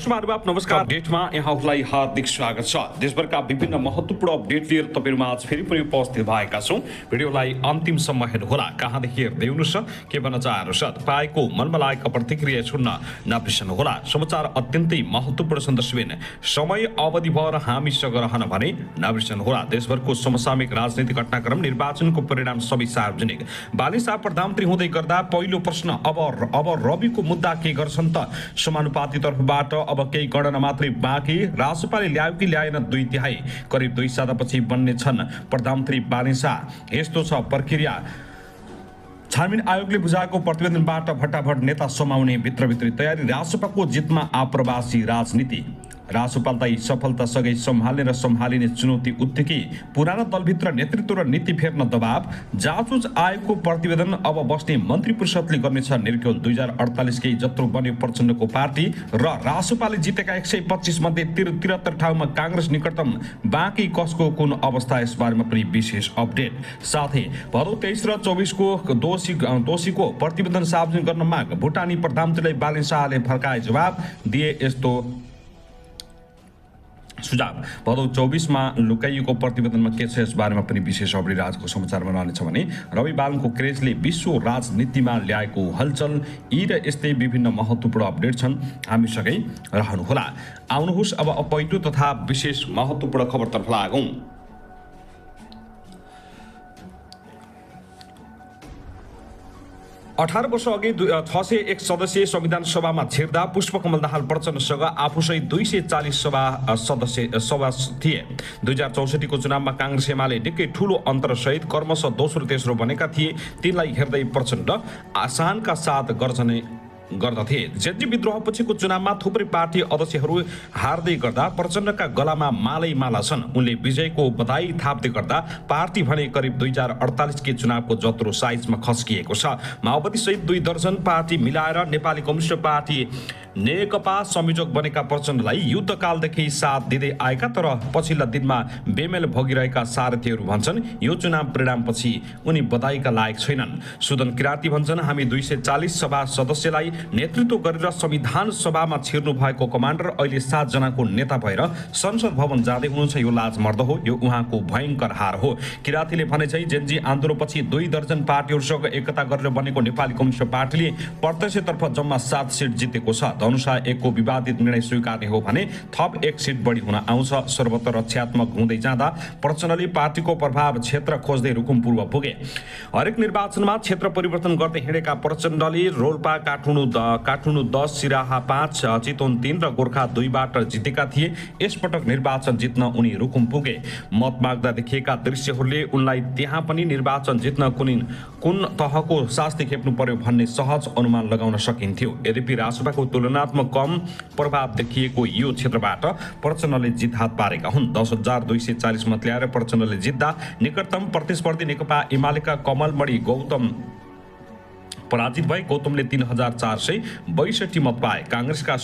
दर्शक नमस्कार। अपडेटमा यहाँहरूलाई हार्दिक स्वागत छ। देशभरका विभिन्न महत्त्वपूर्ण अपडेट लिएर तपाईहरुमा आज फेरि पनि उपस्थित भएका छौं। भिडियोलाई अन्तिमसम्म हेर्नुहोला। कहाँदेखि हेर्दै हुनुहुन्छ, के भन्न चाहनुहुन्छ, तपाईको मनमा लागेका प्रतिक्रिया छुन्न नबिर्सनुहोला। समाचार अत्यन्तै महत्त्वपूर्ण सन्दर्भमा समय अवधिभर हामीसँग रहन भने नबिर्सनुहोला। देशभरको समसामयिक राजनीतिक घटनाक्रम, निर्वाचनको परिणाम सबै सार्वजनिक। बालिसा प्रधानमन्त्री हुँदै गर्दा पहिलो प्रश्न अब रविको मुद्दा के गर्छन् त? समानुपाती तर्फबाट अब केही गणना मात्रै बाँकी। राजसभाले ल्यायो कि ल्याएन 2/3, करिब 2 सातापछि बन्ने छन् प्रधानमन्त्री बालिसा। यस्तो छ प्रक्रिया। छानबिन आयोगले बुझाएको प्रतिवेदनबाट भट्टाभट नेता समाउने भित्रभित्री तयारी। राजसभाको जितमा आप्रवासी राजनीति। राजसभालाई सफलतासँगै सम्हाल्ने र सम्हालिने चुनौती उत्तिकै। पुराना दलभित्र नेतृत्व र नीति फेर्न दबाव। जाँचबुझ आयोगको प्रतिवेदन अब बस्ने मन्त्री परिषदले गर्नेछ निर्क्युल। 2048 केही जत्रो बन्यो प्रचण्डको पार्टी र राजसभाले जितेका 125 मध्ये 73 ठाउँमा काङ्ग्रेस निकटतम। बाँकी कसको कुन अवस्था, यसबारेमा पनि विशेष अपडेट। साथै भदौ 23 र 24 को दोषीको प्रतिवेदन सार्वजनिक गर्न माग। भुटानी प्रधानमन्त्रीलाई बालिन शाहले फर्काए जवाब दिए यस्तो सुझाव। भदौ 24 मा लुकाइएको प्रतिवेदनमा के छ, यसबारेमा पनि विशेष अपडेट आजको समाचारमा रहनेछ भने रवि बालनको क्रेजले विश्व राजनीतिमा ल्याएको हलचल। यी र यस्तै विभिन्न महत्त्वपूर्ण अपडेट छन्, हामीसँगै रहनुहोला। आउनुहोस् अब पहिलो तथा विशेष महत्त्वपूर्ण खबरतर्फ लागौं। 18 वर्ष अघि 601 सदस्यीय संविधान सभामा छिर्दा पुष्पकमल दाहाल प्रचण्डसँग आफूसहित 240 सभा थिए। 2064 को चुनावमा काङ्ग्रेस एमाले निकै ठूलो अन्तरसहित क्रमशः दोस्रो तेस्रो बनेका थिए। तिनलाई हेर्दै प्रचण्ड आसानका साथ गर्दथे। जेजी विद्रोहपछिको चुनावमा थुप्रै पार्टी अध्यक्षहरू हार्दै गर्दा प्रचण्डका गलामा मालै माला छन्। उनले विजयको बधाई थाप्दै गर्दा पार्टी भने करिब 2048 के चुनावको जत्रो साइजमा खस्किएको छ। माओवादी सहित 2 दर्जन पार्टी मिलाएर नेपाली कम्युनिस्ट पार्टी नेकपा संयोजक बनेका प्रचण्डलाई युद्धकालदेखि साथ दिँदै आएका तर पछिल्ला दिनमा बेमेल भोगिरहेका सारथीहरू भन्छन् यो चुनाव परिणामपछि उनी बधाईका लायक छैनन्। सुदन किराती भन्छन्, हामी 240 सभा सदस्यलाई नेतृत्व गरेर संविधान सभामा छिर्नु भएको कमान्डर अहिले 7 जनाको नेता भएर संसद भवन जाँदै हुनुहुन्छ। यो लाजमर्द हो, यो उहाँको भयङ्कर हार हो। किरातीले भने चाहिँ जेनजी आन्दोलनपछि 2 दर्जन पार्टीहरूसँग एकता गरेर बनेको नेपाली कम्युनिस्ट पार्टीले प्रत्यक्षतर्फ जम्मा 7 सिट जितेको छ। धनुषा 1 को विवादित निर्णय स्वीकार्ने हो भने थप 1 सिट बढी हुन आउँछ। सर्वत्र रक्षात्मक हुँदै जाँदा प्रचण्डले पार्टीको प्रभाव क्षेत्र खोज्दै रुकुम पूर्व पुगे। हरेक निर्वाचनमा क्षेत्र परिवर्तन गर्दै हिँडेका प्रचण्डले रोल्पा काठमाडौँ 10, सिराहा 5, चितवन 3 र गोर्खा 2 बाट जितेका थिए। यसपटक निर्वाचन जित्न उनी रुकुम पुगे। मत माग्दा देखिएका दृश्यहरूले उनलाई त्यहाँ पनि निर्वाचन जित्न कुन तहको शास्ति खेप्नु पर्यो भन्ने सहज अनुमान लगाउन सकिन्थ्यो। यद्यपि राजसभाको तुलनात्मक कम प्रभाव देखिएको यो क्षेत्रबाट प्रचण्डले जित हात पारेका हुन्। 10,240 मत ल्याएर प्रचण्डले जित्दा निकटतम प्रतिस्पर्धी नेकपा एमालेका कमलमणि गौतम पराजित भए। गौतमले 3,462 मत पाए। काङ्ग्रेसका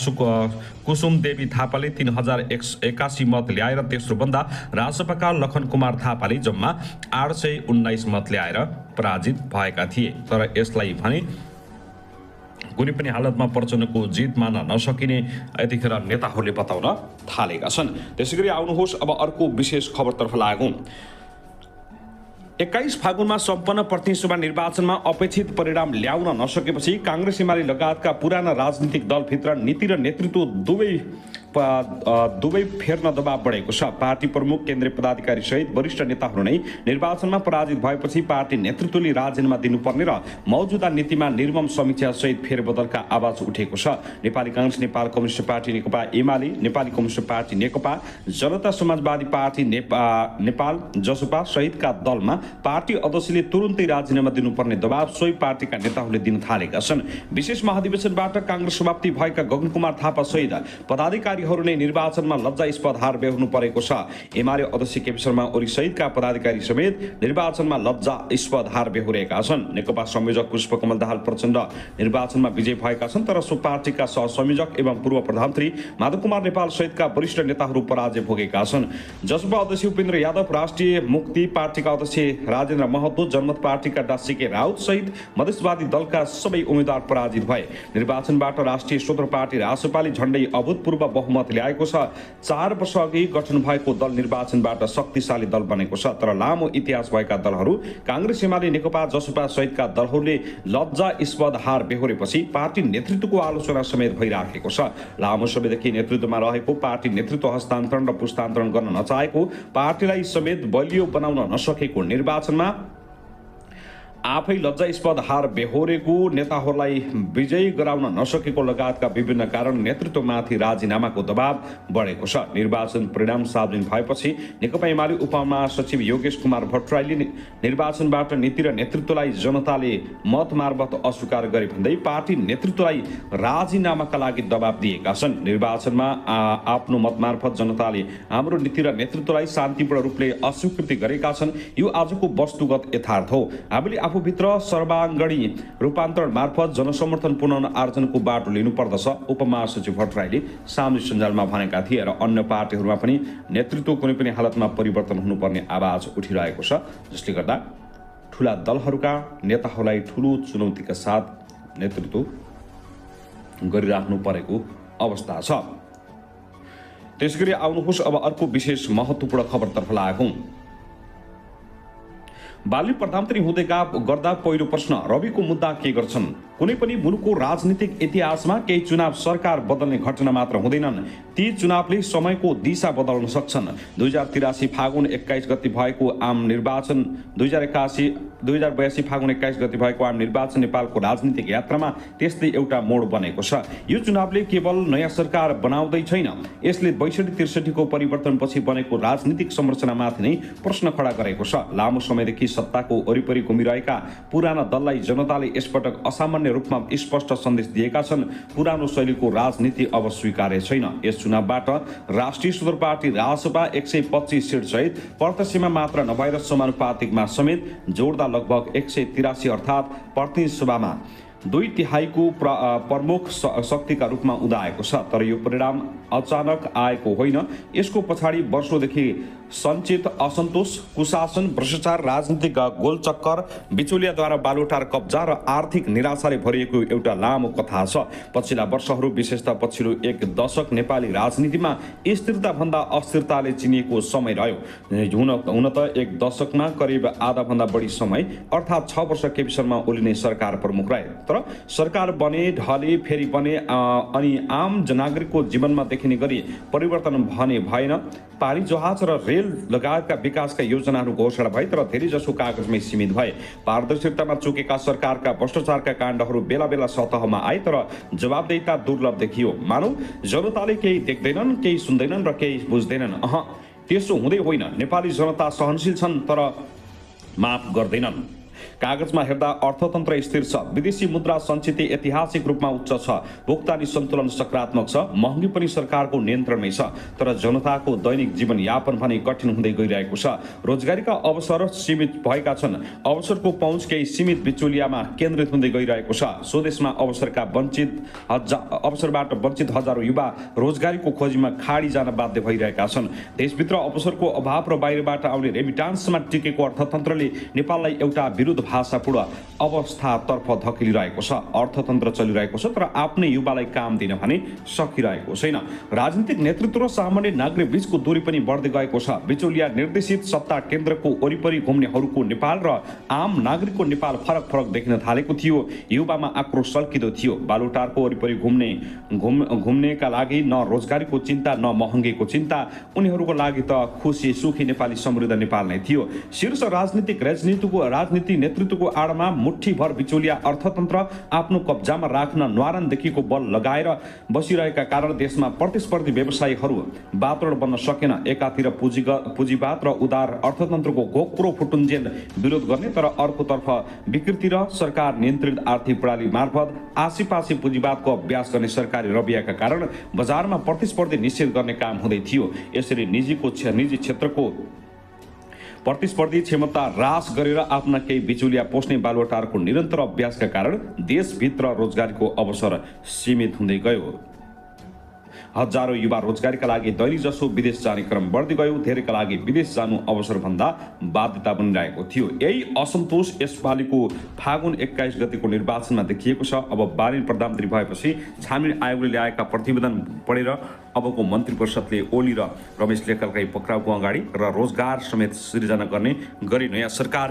कुसुम देवी थापाले 3,081 मत ल्याएर तेस्रो बन्दा राजसभाका लखन कुमार थापाले जम्मा 819 मत ल्याएर पराजित भएका थिए। तर यसलाई भने कुनै पनि हालतमा प्रचण्डको जित मान्न नसकिने यतिखेर नेताहरूले बताउन थालेका छन्। त्यसैगरी आउनुहोस् अब अर्को विशेष खबरतर्फ लागौं। 21 फागुनमा सम्पन्न प्रतिनिधि सभा निर्वाचनमा अपेक्षित परिणाम ल्याउन नसकेपछि काङ्ग्रेस एमाले लगायतका पुराना राजनीतिक दलभित्र नीति र नेतृत्व दुवै फेर्न दबाव बढेको छ। पार्टी प्रमुख, केन्द्रीय पदाधिकारी सहित वरिष्ठ नेताहरू नै निर्वाचनमा पराजित भएपछि पार्टी नेतृत्वले राजीनामा दिनुपर्ने र मौजुदा नीतिमा निर्मम समीक्षा सहित फेरबदलका आवाज उठेको छ। नेपाली काङ्ग्रेस, नेपाल कम्युनिस्ट पार्टी नेकपा एमाले, नेपाली कम्युनिस्ट पार्टी नेकपा, जनता समाजवादी पार्टी नेपाल जसपा सहितका दलमा पार्टी अध्यक्षले तुरुन्तै राजीनामा दिनुपर्ने दबाव सोही पार्टीका नेताहरूले दिन थालेका छन्। विशेष महाधिवेशनबाट काङ्ग्रेस समाप्ति भएका गगन कुमार थापा सहित पदाधिकारी शहीदहरू नै निर्वाचनमा लज्जास्पद हार बेहोर्नु परेको छ। एमाले अध्यक्ष केपी शर्मा ओली सहितका पदाधिकारी समेत निर्वाचनमा लज्जास्पद हार बेहोरेका छन्। नेकपा संयोजक पुष्पकमल दाहाल प्रचण्ड निर्वाचनमा विजय भएका छन्, तर सो पार्टीका सहसंयोजक एवं पूर्व प्रधानमन्त्री माधव कुमार नेपाल सहितका वरिष्ठ नेताहरू पराजय भोगेका छन्। जसपा अध्यक्ष उपेन्द्र यादव, राष्ट्रिय मुक्ति पार्टीका अध्यक्ष राजेन्द्र महतो, जनमत पार्टीका डा सीके राउत सहित मधेसवादी दलका सबै उम्मेद्वार पराजित भए। निर्वाचनबाट राष्ट्रिय स्वतन्त्र पार्टी रासपाले झण्डै अभूतपूर्व बहुमत ल्याएको छ। 4 वर्ष अघि गठन भएको दल निर्वाचनबाट शक्तिशाली दल बनेको छ, तर लामो इतिहास भएका दलहरू कांग्रेस, एमाले, नेकपा, जसपा सहितका दलहरूले लज्जास्पद हार बेहोरेपछि पार्टी नेतृत्वको आलोचना समेत भइराखेको छ। लामो समयदेखि नेतृत्वमा रहेको पार्टी नेतृत्व हस्तान्तरण र पुस्तान्तरण गर्न नचाहेको, पार्टीलाई समेत बलियो बनाउन नसकेको, निर्वाचनमा आफै लज्जास्पद हार बेहोरेको, नेताहरूलाई विजयी गराउन नसकेको लगायतका विभिन्न कारण नेतृत्वमाथि राजीनामाको दबाव बढेको छ। निर्वाचन परिणाम सार्वजनिक भएपछि नेकपा एमाले उपमहासचिव योगेश कुमार भट्टराईले निर्वाचनबाट नीति र नेतृत्वलाई जनताले मत मार्फत अस्वीकार गरे भन्दै पार्टी नेतृत्वलाई राजीनामाका लागि दबाव दिएका छन्। निर्वाचनमा आफ्नो मत मार्फत जनताले हाम्रो नीति र नेतृत्वलाई शान्तिपूर्ण रूपले अस्वीकृति गरेका छन्। यो आजको वस्तुगत यथार्थ हो। हामीले आफूभित्र सर्वाङ्गणी रूपान्तरण मार्फत जनसमर्थन पुनर्आर्जनको बाटो लिनुपर्दछ, उपमहासचिव भट्टराईले सामाजिक सञ्जालमा भनेका थिए। र अन्य पार्टीहरूमा पनि नेतृत्व कुनै पनि हालतमा परिवर्तन हुनुपर्ने आवाज उठिरहेको छ, जसले गर्दा ठूला दलहरूका नेताहरूलाई ठूलो चुनौतीका साथ नेतृत्व गरिराख्नु परेको अवस्था छ। त्यसगरी आउनुहोस् अब अर्को विशेष महत्त्वपूर्ण खबरतर्फ लागौं। बाली प्रधानमन्त्री हुँदै गर्दा पहिलो प्रश्न, रविको मुद्दा के गर्छन्? कुनै पनि मुलुकको राजनीतिक इतिहासमा केही चुनाव सरकार बदल्ने घटना मात्र हुँदैनन्, ती चुनावले समयको दिशा बदल्न सक्छन्। 2083 फागुन 21 गते भएको आम निर्वाचन 2082 फागुन 21 गते भएको आम निर्वाचन नेपालको राजनीतिक यात्रामा त्यस्तै एउटा मोड बनेको छ। यो चुनावले केवल नयाँ सरकार बनाउँदै छैन, यसले 62-63 को परिवर्तनपछि बनेको राजनीतिक संरचनामाथि नै प्रश्न खडा गरेको छ। लामो समयदेखि सत्ताको वरिपरि घुमिरहेका पुराना दललाई जनताले यसपटक असामान्य रूपमा स्पष्ट सन्देश दिएका छन्। पुरानो शैलीको राजनीति अब स्वीकार्य छैन। यस चुनावबाट राष्ट्रिय स्वतन्त्र पार्टी रासपा 125 सिट सहित प्रत्यक्षमा मात्र नभएर समानुपातिकमा समेत जोड्दा लगभग 183 अर्थात् प्रतिनिधि सभामा 2/3 प्रमुख शक्तिका रूपमा उदाएको छ। तर यो परिणाम अचानक आएको होइन। यसको पछाडि वर्षौंदेखि सञ्चित असन्तोष, कुशासन, भ्रष्टाचार, राजनीतिक गोलचक्कर, बिचौलियाद्वारा बालुटार कब्जा र आर्थिक निराशाले भरिएको एउटा लामो कथा छ। पछिल्ला वर्षहरू, विशेषतः पछिल्लो 1 दशक नेपाली राजनीतिमा स्थिरताभन्दा अस्थिरताले चिनिएको समय रह्यो। हुन त 1 दशकमा करिब आधाभन्दा बढी समय अर्थात् 6 वर्ष केपी शर्मा ओली नै सरकार प्रमुख रहे। तर सरकार बने, ढले, फेरि बने अनि आम नागरिकको जीवनमा देखिने गरी परिवर्तन भने भएन। पारी जहाज र रेल लगायतका विकासका योजनाहरू घोषणा भए, तर धेरैजसो कागजमै सीमित भए। पारदर्शितामा चुकेका सरकारका भ्रष्टाचारका काण्डहरू बेला बेला सतहमा आए, तर जवाबदेहिता दुर्लभ देखियो। मानौ जनताले केही देख्दैनन्, केही सुन्दैनन् र केही बुझ्दैनन्। त्यसो हुँदै होइन। नेपाली जनता सहनशील छन् तर माफ गर्दैनन्। कागजमा हेर्दा अर्थतन्त्र स्थिर छ, विदेशी मुद्रा सञ्चित ऐतिहासिक रूपमा उच्च छ, भुक्तानी सन्तुलन सकारात्मक छ, महँगी पनि सरकारको नियन्त्रणमै छ, तर जनताको दैनिक जीवनयापन भने कठिन हुँदै गइरहेको छ। रोजगारीका अवसर सीमित भएका छन्, अवसरको पहुँच केही सीमित बिचौलियामा केन्द्रित हुँदै गइरहेको छ। स्वदेशमा अवसरबाट वञ्चित हजारौं युवा रोजगारीको खोजीमा खाडी जान बाध्य भइरहेका छन्। देशभित्र अवसरको अभाव र बाहिरबाट आउने रेमिटान्समा टिकेको अर्थतन्त्रले नेपाललाई एउटा विरुद्ध भाषापूर्ण अवस्थातर्फ धकिलिरहेको छ। अर्थतन्त्र चलिरहेको छ, तर आफ्नै युवालाई काम दिन भने सकिरहेको छैन। राजनीतिक नेतृत्व र सामान्य नागरिक बीचको दूरी पनि बढ्दै गएको छ। बिचौलिया निर्देशित सत्ता केन्द्रको वरिपरि घुम्नेहरूको नेपाल र आम नागरिकको नेपाल फरक फरक देखिन थालेको थियो। युवामा आक्रोश सल्किँदो थियो। बालुटारको वरिपरि घुम्नेका लागि न रोजगारीको चिन्ता, न महँगीको चिन्ता। उनीहरूको लागि त खुसी सुखी नेपाली समृद्ध नेपाल नै थियो। शीर्ष राजनीति नेतृत्वको आडमा मुठ्ठीभर बिचौलिया अर्थतन्त्र आफ्नो कब्जामा राख्न न्वारानदेखिको बल लगाएर बसिरहेका कारण देशमा प्रतिस्पर्धी व्यवसायीहरू वातावरण बन्न सकेन। एकातिर पुँजीवाद र उदार अर्थतन्त्रको घोक्रो फुटुन्जेल विरोध गर्ने, तर अर्कोतर्फ विकृति र सरकार नियन्त्रित आर्थिक प्रणाली मार्फत आसीपासी पुँजीवादको अभ्यास गर्ने सरकारी रवैयाका कारण बजारमा प्रतिस्पर्धी निषेध गर्ने काम हुँदै थियो। यसरी निजी क्षेत्रको प्रतिस्पर्धी क्षमता ह्रास गरेर आफ्ना केही बिचौलिया पोस्ने बालुवाटारको निरन्तर अभ्यासका कारण देशभित्र रोजगारीको अवसर सीमित हुँदै गयो। हजारौं युवा रोजगारीका लागि दैनिक जसो विदेश जाने क्रम बढ्दै गयो। धेरैका लागि विदेश जानु अवसरभन्दा बाध्यता बनिरहेको थियो। यही असन्तोष यसपालिको फागुन 21 गतेको निर्वाचनमा देखिएको छ। अब बालिन प्रधानमन्त्री भएपछि छानबिन आयोगले ल्याएका प्रतिवेदन पढेर अबको मन्त्री परिषदले ओली र रमेश लेखकलाई पक्राउको अगाडि र रोजगार समेत सृजना गर्ने गरी नयाँ सरकार